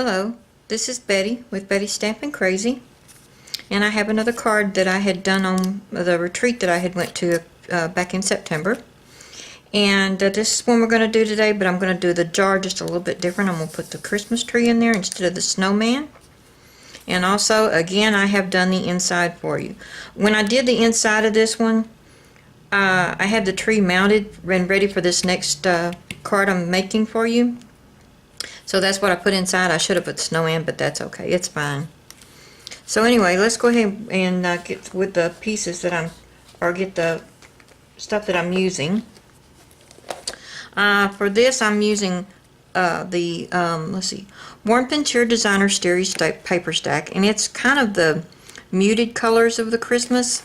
Hello, this is Betty with Bettysstampingcrazy, and I have another card that I had done on the retreat that I had went to back in September. And this is one we're going to do today, but I'm going to do the jar just a little bit different. I'm going to put the Christmas tree in there instead of the snowman. And also, again, I have done the inside for you. When I did the inside of this one, I had the tree mounted and ready for this next card I'm making for you. So that's what I put inside. I should have put the snow in, but that's okay. It's fine. So anyway, let's go ahead and get with the pieces that get the stuff that I'm using. For this, I'm using let's see, Warm Pinture Designer Stereo Paper Stack, and it's kind of the muted colors of the Christmas.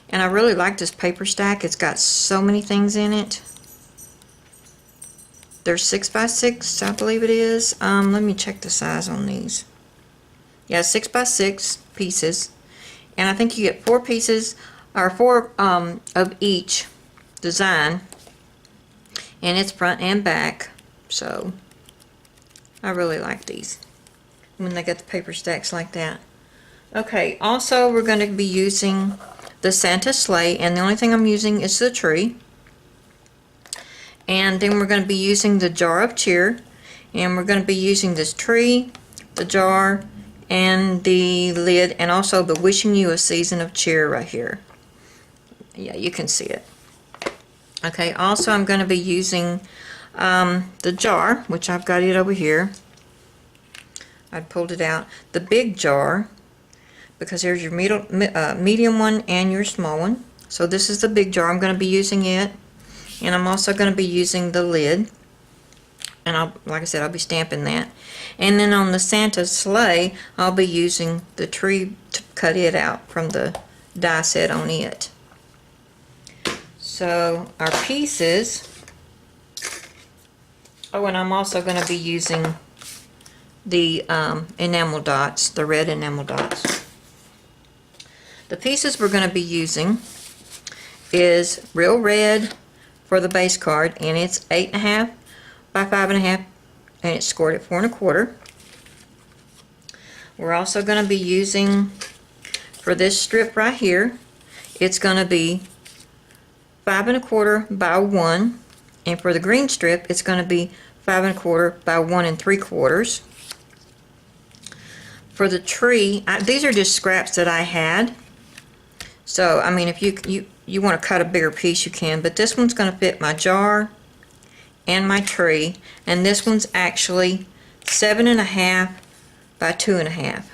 And I really like this paper stack. It's got so many things in it. They're 6x6, I believe it is. Let me check the size on these. Yeah, 6x6 pieces, and I think you get 4 pieces, or 4 of each design, and it's front and back. So I really like these when they get the paper stacks like that. Okay, also we're going to be using the Santa sleigh, and the only thing I'm using is the tree. And then we're going to be using the jar of cheer, and we're going to be using this tree, the jar, and the lid, and also the wishing you a season of cheer right here. Yeah, you can see it. Okay, also I'm going to be using the jar, which I've got it over here. I pulled it out. The big jar, because there's your medium one and your small one. So this is the big jar. I'm going to be using it. And I'm also going to be using the lid, and like I said, I'll be stamping that. And then on the Santa sleigh, I'll be using the tree to cut it out from the die set on it. So our pieces, oh, and I'm also going to be using the enamel dots, the red enamel dots. The pieces we're going to be using is Real Red for the base card, and it's 8.5 by 5.5, and it's scored at 4 1/4. We're also going to be using, for this strip right here, it's going to be 5 1/4 by 1, and for the green strip it's going to be 5 1/4 by 1 3/4. For the tree, these are just scraps that I had. So I mean, if you want to cut a bigger piece, you can, but this one's going to fit my jar and my tree, and this one's actually 7.5 by 2.5.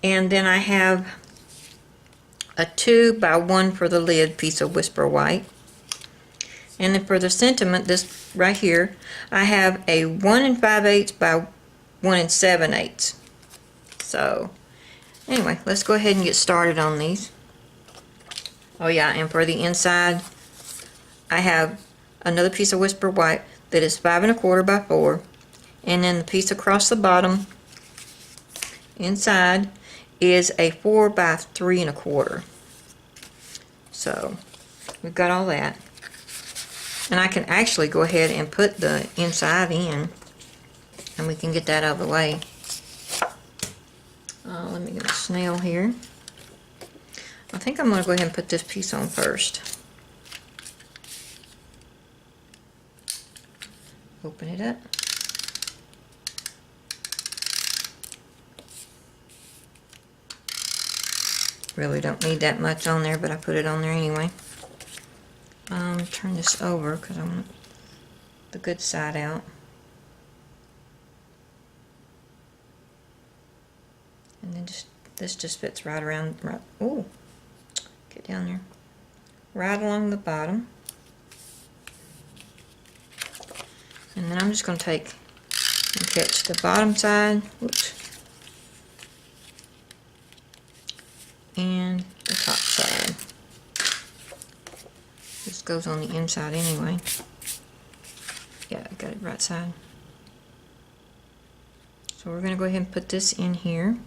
And then I have a 2 by 1 for the lid piece of Whisper White. And then for the sentiment, this right here, I have a 1 5/8 by 1 7/8. So anyway, let's go ahead and get started on these. Oh yeah, and for the inside, I have another piece of Whisper White that is 5 1/4 by 4, and then the piece across the bottom inside is a 4 by 3 1/4. So we've got all that, and I can actually go ahead and put the inside in, and we can get that out of the way. Let me get a snail here. I think I'm going to go ahead and put this piece on first. Open it up. Really don't need that much on there, but I put it on there anyway. Turn this over because I want the good side out. And then this just fits right around. Ooh. Get down there, right along the bottom, and then I'm just going to take and catch the bottom side, whoops, and the top side. This goes on the inside anyway. Yeah, I got it right side. So we're going to go ahead and put this in here.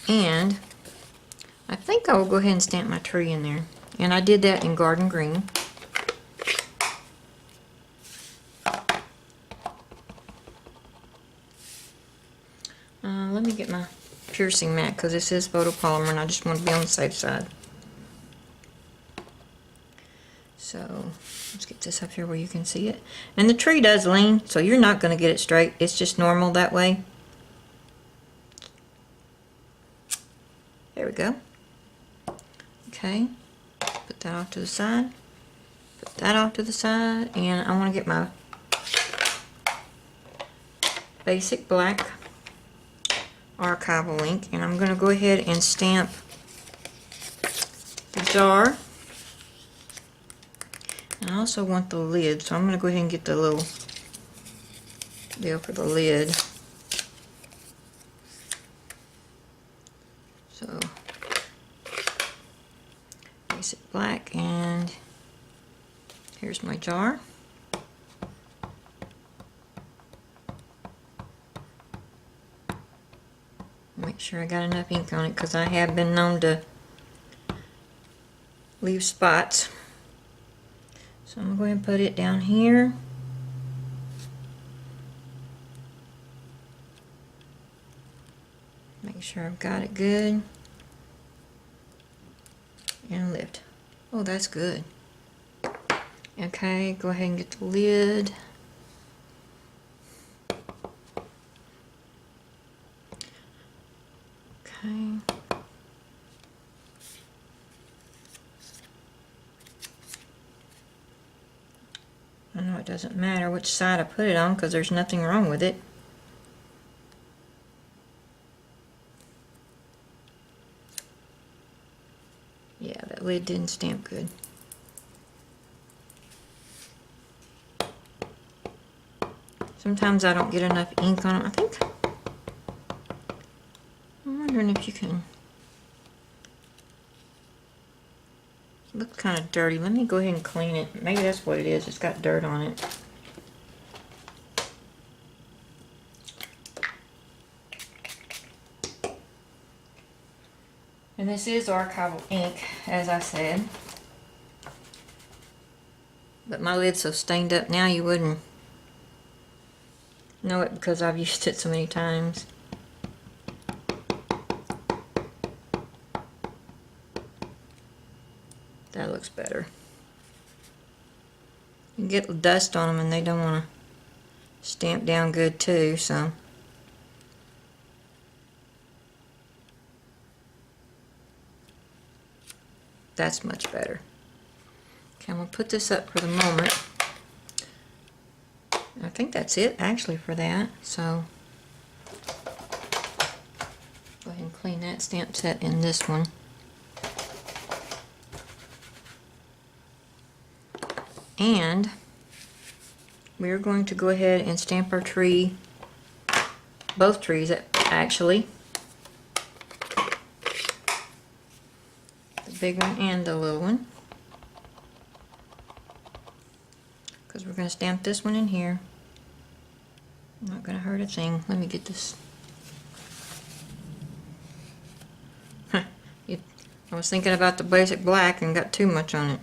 And I think I will go ahead and stamp my tree in there. And I did that in garden green. Let me get my piercing mat because this is photopolymer and I just want to be on the safe side. So let's get this up here where you can see it. And the tree does lean, so you're not going to get it straight. It's just normal that way. There we go. Okay, put that off to the side. Put that off to the side, and I want to get my basic black archival ink, and I'm going to go ahead and stamp the jar. And I also want the lid, so I'm going to go ahead and get the little deal for the lid. So, basic black, and here's my jar. Make sure I got enough ink on it because I have been known to leave spots. So I'm going to go ahead and put it down here. Make sure I've got it good. And lift. Oh, that's good. Okay, go ahead and get the lid. Okay. I know it doesn't matter which side I put it on because there's nothing wrong with it. Yeah, that lid didn't stamp good. Sometimes I don't get enough ink on them. I'm wondering if you can. It looks kind of dirty. Let me go ahead and clean it. Maybe that's what it is. It's got dirt on it. And this is archival ink, as I said. But my lid's so stained up now you wouldn't know it because I've used it so many times. That looks better. You get dust on them and they don't want to stamp down good too, so. That's much better. Okay, I'm going to put this up for the moment. I think that's it actually for that, so go ahead and clean that stamp set in this one. And we're going to go ahead and stamp our tree, both trees actually, the big one and the little one, because we're going to stamp this one in here. Not going to hurt a thing. Let me get this. I was thinking about the basic black and got too much on it.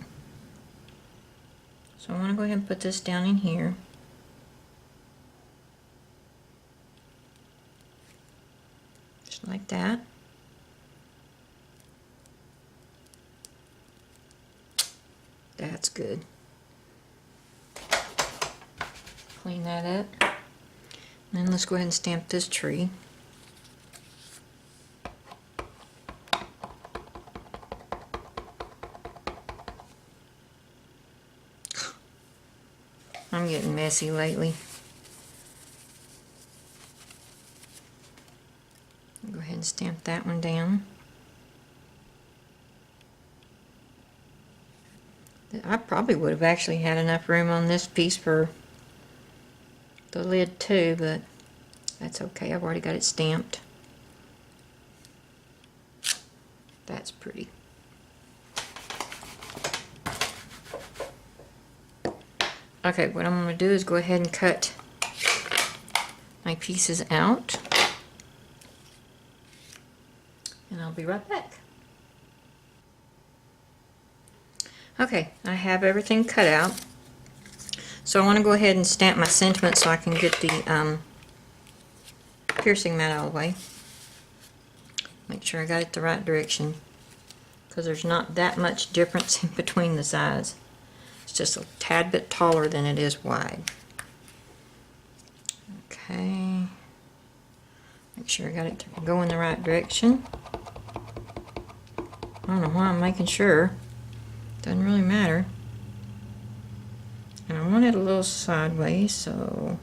So I want to go ahead and put this down in here. Just like that. That's good. Clean that up. And then let's go ahead and stamp this tree. I'm getting messy lately. Go ahead and stamp that one down. I probably would have actually had enough room on this piece for the lid too, but that's okay. I've already got it stamped. That's pretty. Okay, what I'm going to do is go ahead and cut my pieces out. And I'll be right back. Okay, I have everything cut out. So I want to go ahead and stamp my sentiment so I can get the piercing mat out of the way. Make sure I got it the right direction, because there's not that much difference in between the sides. It's just a tad bit taller than it is wide. Okay. Make sure I got it going the right direction. I don't know why I'm making sure. Doesn't really matter. And I want it a little sideways, so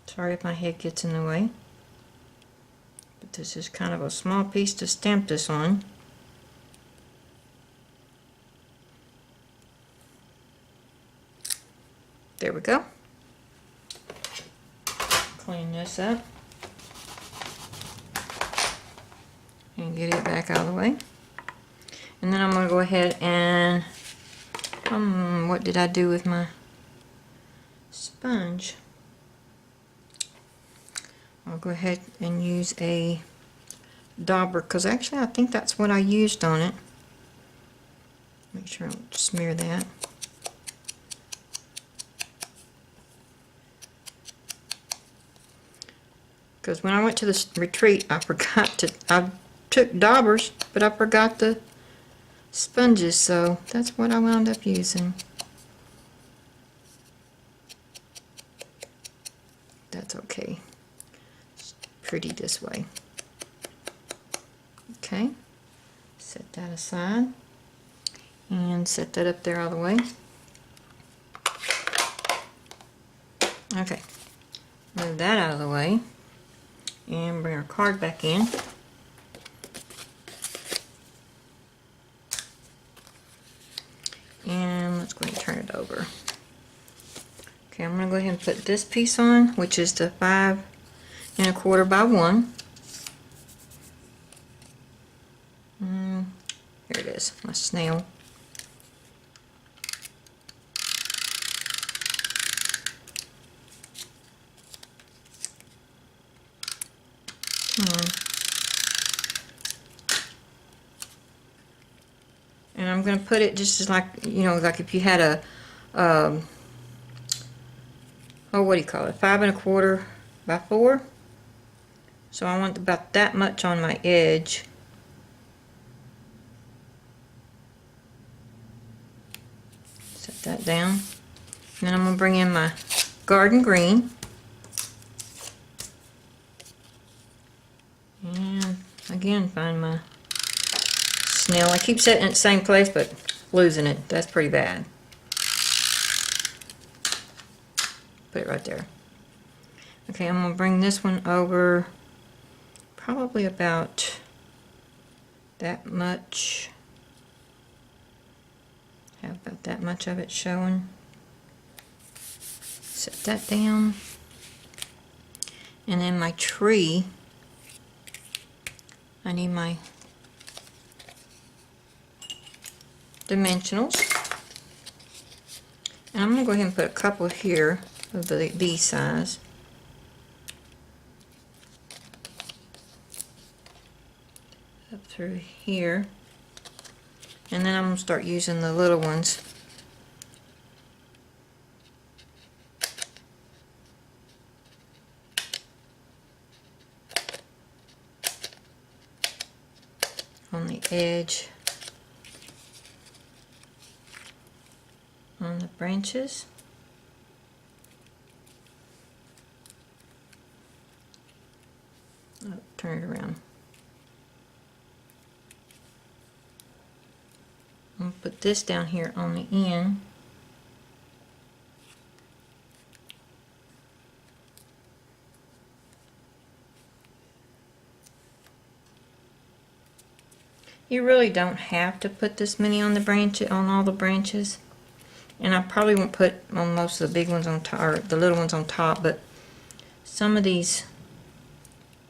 sorry if my head gets in the way. But this is kind of a small piece to stamp this on. There we go. Clean this up. And get it back out of the way. And then I'm going to go ahead and, what did I do with my sponge? I'll go ahead and use a dauber, because actually I think that's what I used on it. Make sure I don't smear that. Because when I went to the retreat, I took daubers, but I forgot the sponges, so that's what I wound up using. That's okay. It's pretty this way. Okay, set that aside and set that up there all the way. Okay, move that out of the way and bring our card back in. And let's go ahead and turn it over. Okay, I'm going to go ahead and put this piece on, which is the 5 1/4 by 1. Here it is, my snail. And I'm going to put it just as like, you know, like if you had a, oh, what do you call it, 5 1/4 by 4. So I want about that much on my edge. Set that down. And then I'm going to bring in my garden green. And again, find my snail. I keep setting it in the same place, but losing it. That's pretty bad. Put it right there. Okay, I'm going to bring this one over probably about that much. Have about that much of it showing. Set that down. And then my tree, I need my dimensionals. And I'm going to go ahead and put a couple here of these size. Up through here. And then I'm going to start using the little ones. On the edge. On the branches. Oh, turn it around. I'm going to put this down here on the end. You really don't have to put this many on the branch, on all the branches. And I probably won't put on most of the big ones on top, or the little ones on top, but some of these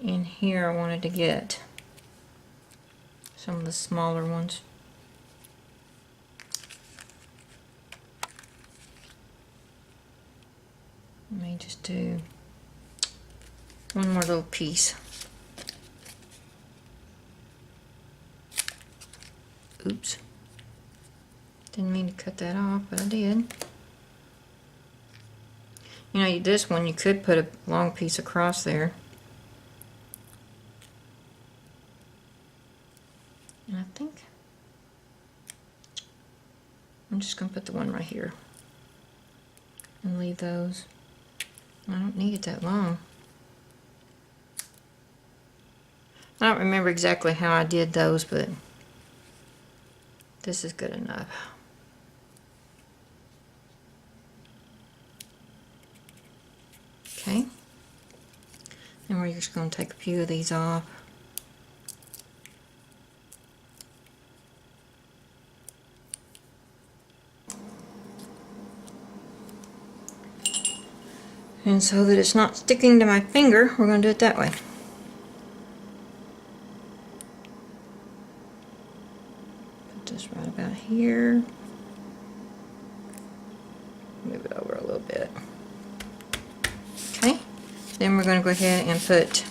in here I wanted to get. Some of the smaller ones. Let me just do one more little piece. Oops. Didn't mean to cut that off, but I did. You know, this one you could put a long piece across there. And I think I'm just going to put the one right here and leave those. I don't need it that long. I don't remember exactly how I did those, but this is good enough. Okay. And we're just going to take a few of these off. And so that it's not sticking to my finger, we're going to do it that way. Put this right about here. Move it over a little bit. Okay. Then we're going to go ahead and put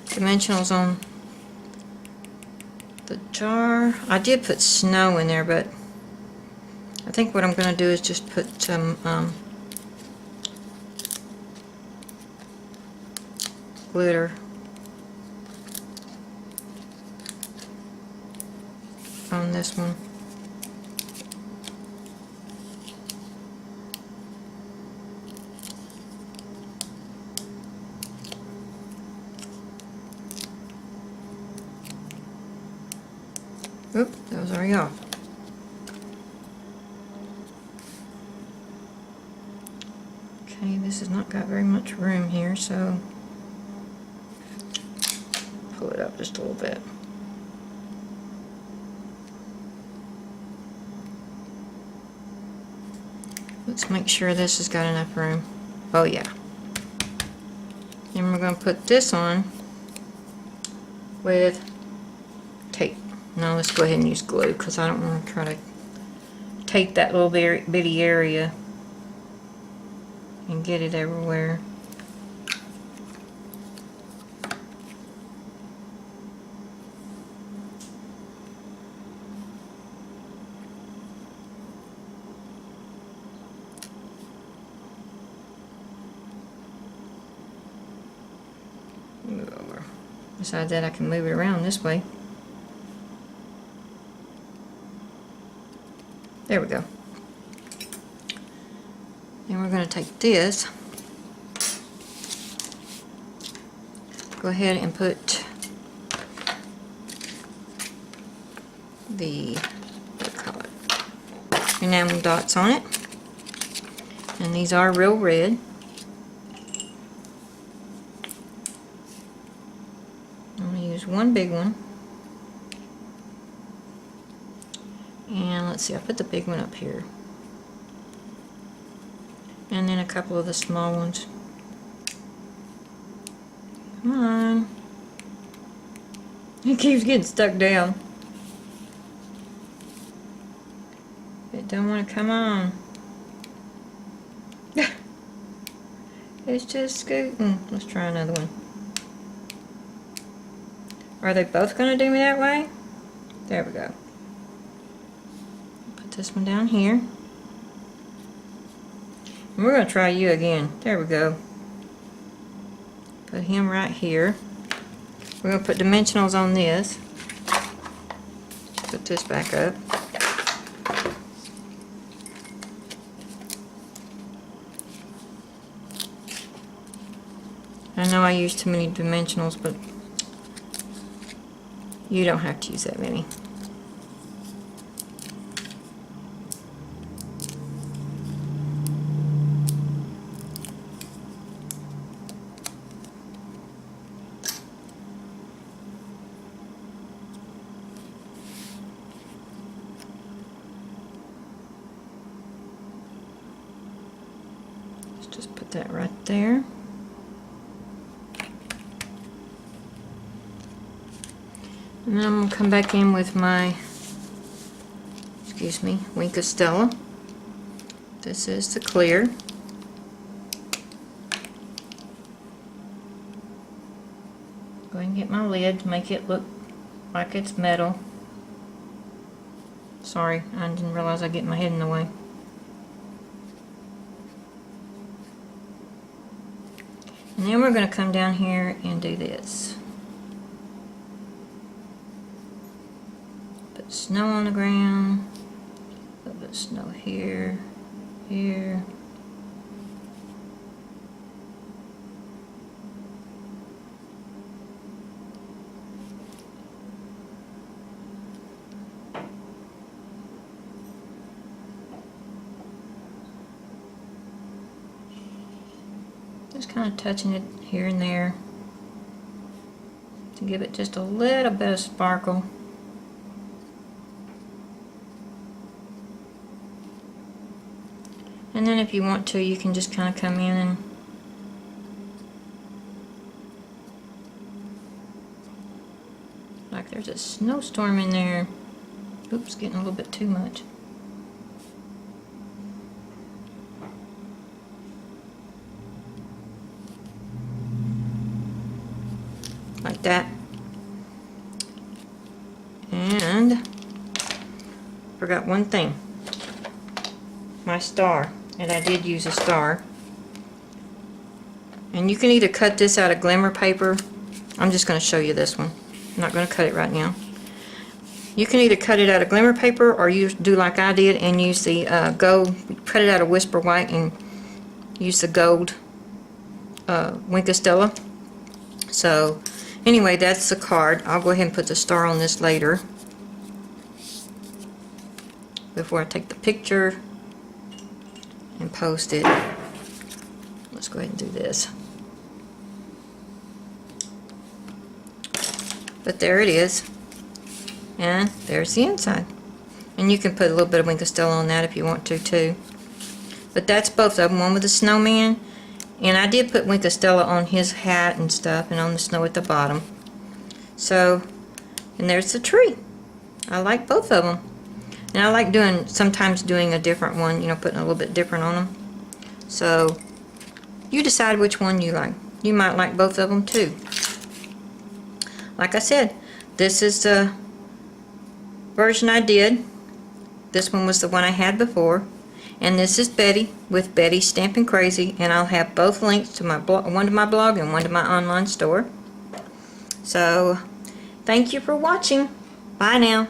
dimensionals on the jar. I did put snow in there, but I think what I'm going to do is just put some glitter on this one. Oop, that was already off. Okay, this has not got very much room here, so pull it up just a little bit. Let's make sure this has got enough room. Oh yeah. And we're going to put this on with tape. Now let's go ahead and use glue because I don't want to try to tape that little bitty area and get it everywhere. Move over. Besides that, I can move it around this way. There we go. Then we're going to take this, go ahead and put the, what do you call it, enamel dots on it. And these are real red. I'm going to use one big one. And let's see, I put the big one up here. And then a couple of the small ones. Come on. It keeps getting stuck down. It don't want to come on. It's just scooting. Let's try another one. Are they both going to do me that way? There we go. Put this one down here. And we're going to try you again. There we go. Put him right here. We're going to put dimensionals on this. Put this back up. I know I used too many dimensionals, but you don't have to use that many. Let's just put that right there. And then I'm going to come back in with my, excuse me, Wink of Stella. This is the clear. Go ahead and get my lid to make it look like it's metal. Sorry, I didn't realize I get my head in the way. And then we're going to come down here and do this. Put snow on the ground. A little bit of snow here, here. Just kind of touching it here and there to give it just a little bit of sparkle. And then if you want to, you can just kind of come in and like there's a snowstorm in there. Oops, getting a little bit too much. Like that. And forgot one thing. My star. And I did use a star. And you can either cut this out of glimmer paper. I'm just going to show you this one. I'm not going to cut it right now. You can either cut it out of glimmer paper, or you do like I did and use the gold, cut it out of Whisper White and use the gold Wink of Stella. So anyway, that's the card. I'll go ahead and put the star on this later before I take the picture and post it. Let's go ahead and do this. But there it is. And there's the inside. And you can put a little bit of Wink of Stella on that if you want to too. But that's both of them. One with the snowman. And I did put Wink of Stella on his hat and stuff, and on the snow at the bottom. So, and there's the tree. I like both of them. And I like sometimes doing a different one, you know, putting a little bit different on them. So, you decide which one you like. You might like both of them too. Like I said, this is the version I did. This one was the one I had before. And this is Betty with Bettysstampingcrazy, and I'll have both links to my blog, one to my blog and one to my online store. So, thank you for watching. Bye now.